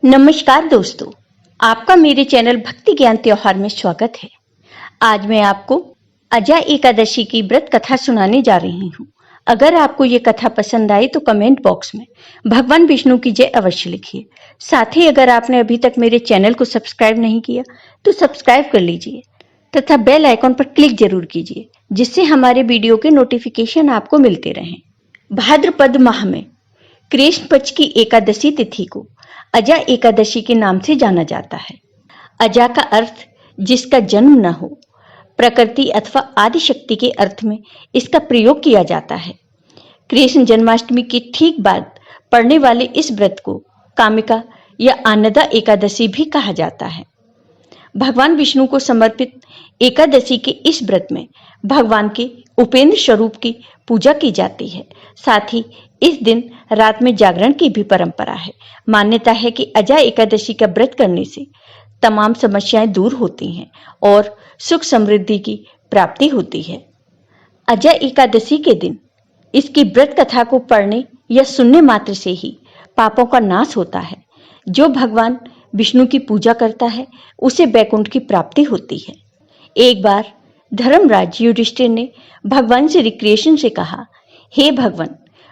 नमस्कार दोस्तों, आपका मेरे चैनल भक्ति ज्ञान त्योहार में स्वागत है। आज मैं आपको अजय एकादशी की व्रत कथा सुनाने जा रही हूँ। अगर आपको ये कथा पसंद आई तो कमेंट बॉक्स में भगवान विष्णु की जय अवश्य लिखिए। साथ ही अगर आपने अभी तक मेरे चैनल को सब्सक्राइब नहीं किया तो सब्सक्राइब कर लीजिए तथा बेल आइकॉन पर क्लिक जरूर कीजिए, जिससे हमारे वीडियो के नोटिफिकेशन आपको मिलते रहें। भाद्रपद माह में कृष्ण पक्ष की एकादशी तिथि को अजा एकादशी के नाम से जाना जाता है। अजा का अर्थ जिसका जन्म न हो, प्रकृति अथवा आदि शक्ति के अर्थ में इसका प्रयोग किया जाता है। कृष्ण जन्माष्टमी के ठीक बाद पड़ने वाले इस व्रत को कामिका या आनंदा एकादशी भी कहा जाता है। भगवान विष्णु को समर्पित एकादशी के इस व्रत में भगवान के उपेंद्र स्वरूप की पूजा की जाती है। साथ ही इस दिन रात में जागरण की भी परंपरा है। मान्यता है कि अजा एकादशी का व्रत करने से तमाम समस्याएं दूर होती हैं और सुख समृद्धि की प्राप्ति होती है। अजा एकादशी के दिन इसकी व्रत कथा को पढ़ने या सुनने मात्र से ही पापों का नाश होता है। जो भगवान विष्णु की पूजा करता है उसे वैकुंठ की प्राप्ति होती है। एक बार धर्मराज युधिष्ठिर ने भगवान श्री कृष्ण से कहा, हे भगवान,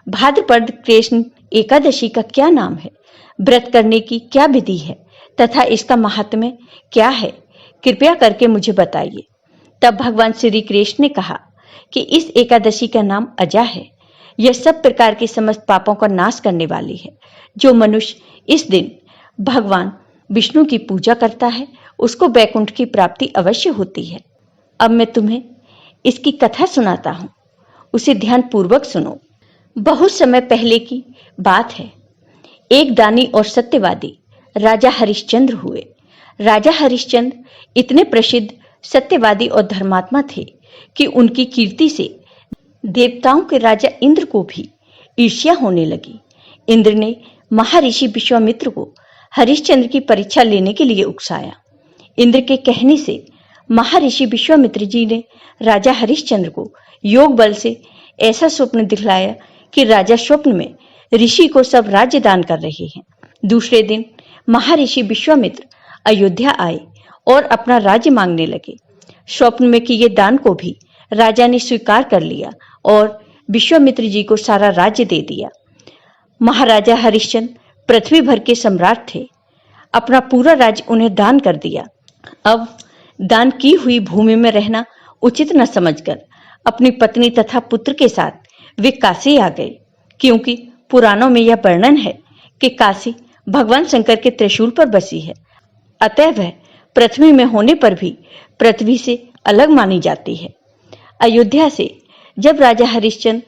भाद्रपद कृष्ण एकादशी का क्या नाम है, व्रत करने की क्या विधि है तथा इसका महात्म्य क्या है, कृपया करके मुझे बताइए। तब भगवान श्री कृष्ण ने कहा कि इस एकादशी का नाम अजा है। यह सब प्रकार के समस्त पापों का नाश करने वाली है। जो मनुष्य इस दिन भगवान विष्णु की पूजा करता है उसको वैकुंठ की प्राप्ति अवश्य होती है। अब मैं तुम्हें इसकी कथा सुनाता हूँ, उसे ध्यान पूर्वक सुनो। बहुत समय पहले की बात है। एक दानी और सत्यवादी राजा हरिश्चंद्र हुए। राजा हरिश्चंद्र इतने प्रसिद्ध सत्यवादी और धर्मात्मा थे कि उनकी कीर्ति से देवताओं के राजा इंद्र को भी ईर्ष्या होने लगी। इंद्र ने महर्षि विश्वामित्र को हरिश्चंद्र की परीक्षा लेने के लिए उकसाया। इंद्र के कहने से महर्षि विश्वामित्र जी ने राजा हरिश्चंद्र को योग बल से ऐसा स्वप्न दिखलाया कि राजा स्वप्न में ऋषि को सब राज्य दान कर रहे हैं। दूसरे दिन महर्षि विश्वामित्र अयोध्या आए और अपना राज्य मांगने लगे। स्वप्न में किए दान को भी राजा ने स्वीकार कर लिया और विश्वामित्र जी को सारा राज्य दे दिया। महाराजा हरिश्चंद्र पृथ्वी भर के सम्राट थे। अपना पूरा राज्य उन्हें दान कर दिया। अब दान की हुई भूमि में रहना उचित न समझकर अपनी पत्नी तथा पुत्र के साथ वे काशी आ गए, क्योंकि पुराणों में यह वर्णन है कि काशी भगवान शंकर के त्रिशूल पर बसी है। अतः वह पृथ्वी में होने पर भी पृथ्वी से अलग मानी जाती है। अयोध्या से जब राजा हरिश्चंद्र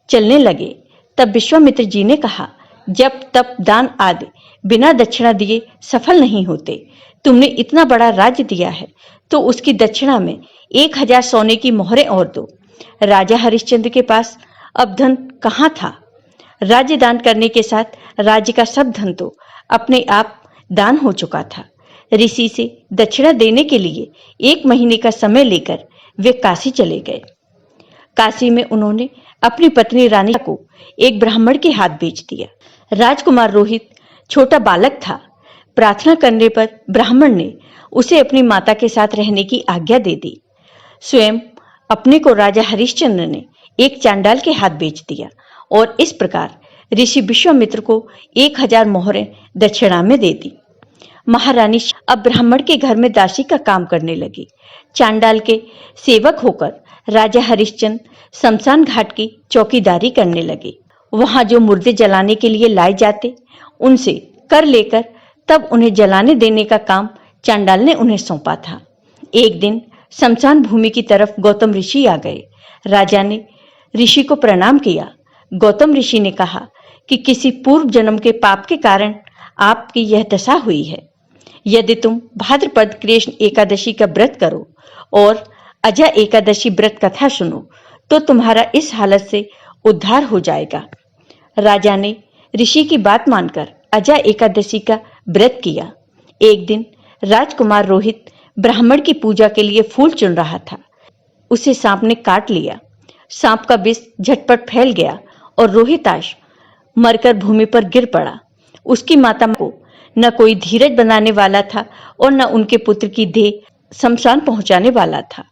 चलने लगे तब विश्वामित्र जी ने कहा, जब तप दान आदि बिना दक्षिणा दिए सफल नहीं होते। तुमने इतना बड़ा राज्य दिया है तो उसकी दक्षिणा में 1000 सोने की मोहरें और दो। राजा हरिश्चंद्र के पास अब धन कहाँ था। राज्य दान करने के साथ राज्य का सब धन तो अपने आप दान हो चुका था। ऋषि से दक्षिणा देने के लिए 1 महीने का समय लेकर वे काशी चले गए। काशी में उन्होंने अपनी पत्नी रानी को एक ब्राह्मण के हाथ बेच दिया। राजकुमार रोहित छोटा बालक था। प्रार्थना करने पर ब्राह्मण ने उसे अपनी माता के साथ रहने की आज्ञा दे दी। स्वयं अपने को राजा हरिश्चंद्र ने एक चांडाल के हाथ बेच दिया और इस प्रकार ऋषि विश्वामित्र को 1000 मोहरें दक्षिणा में दे दी। महारानी अब ब्राह्मण के घर में दासी का काम करने लगी। चांडाल के सेवक होकर राजा हरिश्चंद्र शमशान घाट की चौकीदारी करने लगे। वहां जो मुर्दे जलाने के लिए लाए जाते उनसे कर लेकर तब उन्हें जलाने देने का काम चांडाल ने उन्हें सौंपा था। एक दिन शमशान भूमि की तरफ गौतम ऋषि आ गए। राजा ने ऋषि को प्रणाम किया। गौतम ऋषि ने कहा कि किसी पूर्व जन्म के पाप के कारण आपकी यह दशा हुई है। यदि तुम भाद्रपद कृष्ण एकादशी का व्रत करो और अजा एकादशी व्रत कथा सुनो तो तुम्हारा इस हालत से उद्धार हो जाएगा। राजा ने ऋषि की बात मानकर अजा एकादशी का व्रत किया। एक दिन राजकुमार रोहित ब्राह्मण की पूजा के लिए फूल चुन रहा था। उसे सांप ने काट लिया। सांप का विष झटपट फैल गया और रोहिताश मरकर भूमि पर गिर पड़ा। उसकी माता को न कोई धीरज बनाने वाला था और न उनके पुत्र की देह शमशान पहुंचाने वाला था।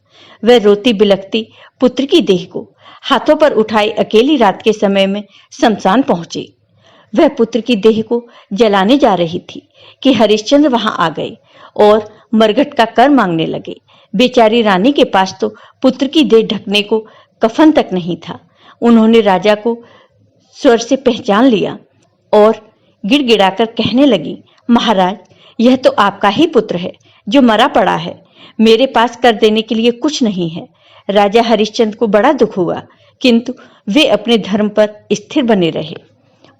वह रोती बिलखती पुत्र की देह को हाथों पर उठाई अकेली रात के समय में शमशान पहुंची। वह पुत्र की देह को जलाने जा रही थी कि हरिश्चंद्र वहां आ गए और मरघट का कर मांगने लगे। बेचारी रानी के पास तो पुत्र की देह ढकने को कफन तक नहीं था। उन्होंने राजा को स्वर से पहचान लिया और गिड़गिड़ाकर कहने लगी, महाराज, यह तो आपका ही पुत्र है जो मरा पड़ा है। मेरे पास कर देने के लिए कुछ नहीं है। राजा हरिश्चंद्र को बड़ा दुख हुआ, किंतु वे अपने धर्म पर स्थिर बने रहे।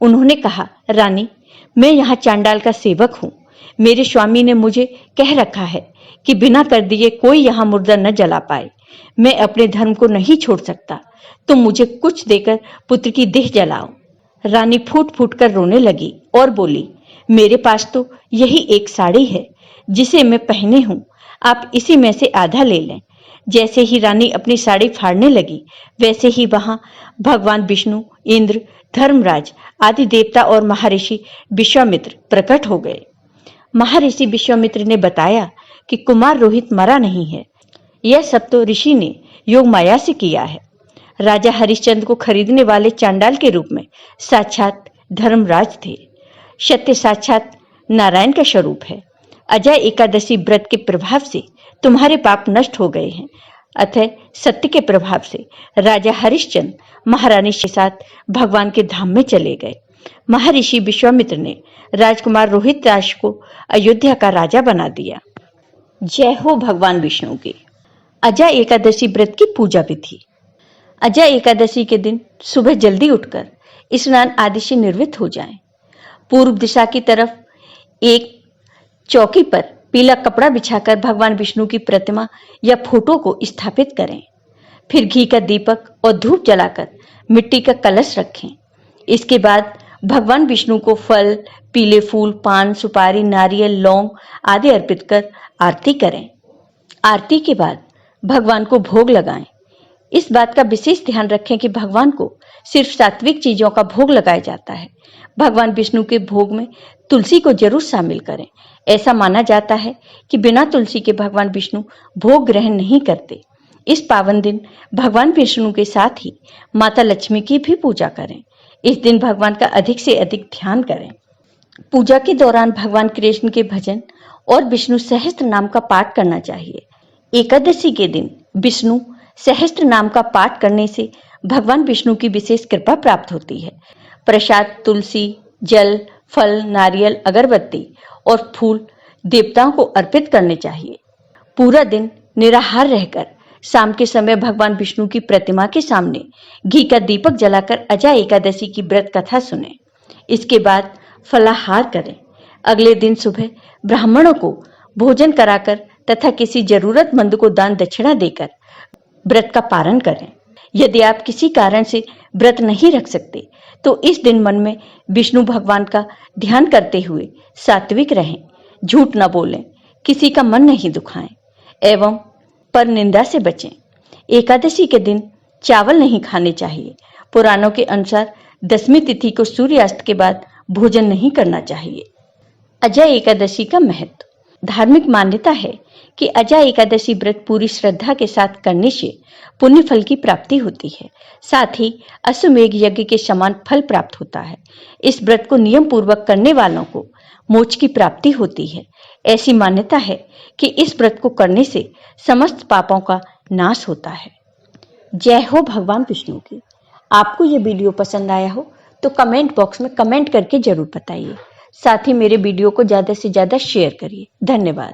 उन्होंने कहा, रानी, मैं यहाँ चांडाल का सेवक हूँ। मेरे स्वामी ने मुझे कह रखा है कि बिना कर दिए कोई यहाँ मुर्दा न जला पाए। मैं अपने धर्म को नहीं छोड़ सकता। तुम मुझे कुछ देकर पुत्र की देह जलाओ। रानी फूट फूट कर रोने लगी और बोली, मेरे पास तो यही एक साड़ी है जिसे मैं पहने हूँ। आप इसी में से आधा ले लें। जैसे ही रानी अपनी साड़ी फाड़ने लगी, वैसे ही वहां भगवान विष्णु, इंद्र, धर्मराज आदि देवता और महर्षि विश्वामित्र प्रकट हो गए। महर्षि विश्वामित्र ने बताया कि कुमार रोहित मरा नहीं है। यह सब तो ऋषि ने योग माया से किया है। राजा हरिश्चंद्र को खरीदने वाले चांडाल के रूप में साक्षात धर्मराज थे। सत्य साक्षात नारायण का स्वरूप है। अजय एकादशी व्रत के प्रभाव से तुम्हारे पाप नष्ट हो गए हैं। अतः सत्य के प्रभाव से राजा हरिश्चंद्र महारानी के साथ भगवान के धाम में चले गए। महर्षि विश्वामित्र ने राजकुमार रोहित राज को अयोध्या का राजा बना दिया। जय हो भगवान विष्णु की। अजय एकादशी व्रत की पूजा विधि। अजय एकादशी के दिन सुबह जल्दी उठकर स्नान आदि से निर्वृत्त हो जाएं। पूर्व दिशा की तरफ एक चौकी पर पीला कपड़ा बिछाकर भगवान विष्णु की प्रतिमा या फोटो को स्थापित करें। फिर घी का दीपक और धूप जलाकर मिट्टी का कलश रखें। इसके बाद भगवान विष्णु को फल, पीले फूल, पान, सुपारी, नारियल, लौंग आदि अर्पित कर आरती करें। आरती के बाद भगवान को भोग लगाएं। इस बात का विशेष ध्यान रखें कि भगवान को सिर्फ सात्विक चीजों का भोग लगाया जाता है। भगवान विष्णु के भोग में तुलसी को जरूर शामिल करें। ऐसा माना जाता है कि बिना तुलसी के भगवान विष्णु भोग ग्रहण नहीं करते। इस पावन दिन भगवान विष्णु के साथ ही माता लक्ष्मी की भी पूजा करें। इस दिन भगवान का अधिक से अधिक ध्यान करें। पूजा के दौरान भगवान कृष्ण के भजन और विष्णु सहस्त्र नाम का पाठ करना चाहिए। एकादशी के दिन विष्णु सहस्त्र नाम का पाठ करने से भगवान विष्णु की विशेष कृपा प्राप्त होती है। प्रसाद तुलसी, जल, फल, नारियल, अगरबत्ती और फूल देवताओं को अर्पित करने चाहिए। पूरा दिन निराहार रहकर शाम के समय भगवान विष्णु की प्रतिमा के सामने घी का दीपक जलाकर अजय एकादशी की व्रत कथा सुने। इसके बाद फलाहार करें। अगले दिन सुबह ब्राह्मणों को भोजन कराकर तथा किसी जरूरतमंद को दान दक्षिणा देकर व्रत का पारण करें। यदि आप किसी कारण से व्रत नहीं रख सकते तो इस दिन मन में विष्णु भगवान का ध्यान करते हुए सात्विक रहें, झूठ न बोलें, किसी का मन नहीं दुखाएं एवं पर निंदा से बचें। एकादशी के दिन चावल नहीं खाने चाहिए। पुराणों के अनुसार दसवीं तिथि को सूर्यास्त के बाद भोजन नहीं करना चाहिए। अजय एकादशी का महत्व। धार्मिक मान्यता है कि अजय एकादशी व्रत पूरी श्रद्धा के साथ करने से पुण्य फल की प्राप्ति होती है। साथ ही अश्वमेघ यज्ञ के समान फल प्राप्त होता है। इस व्रत को नियम पूर्वक करने वालों को मोक्ष की प्राप्ति होती है। ऐसी मान्यता है कि इस व्रत को करने से समस्त पापों का नाश होता है। जय हो भगवान विष्णु की। आपको ये वीडियो पसंद आया हो तो कमेंट बॉक्स में कमेंट करके जरूर बताइए। साथ ही मेरे वीडियो को ज्यादा से ज्यादा शेयर करिए। धन्यवाद।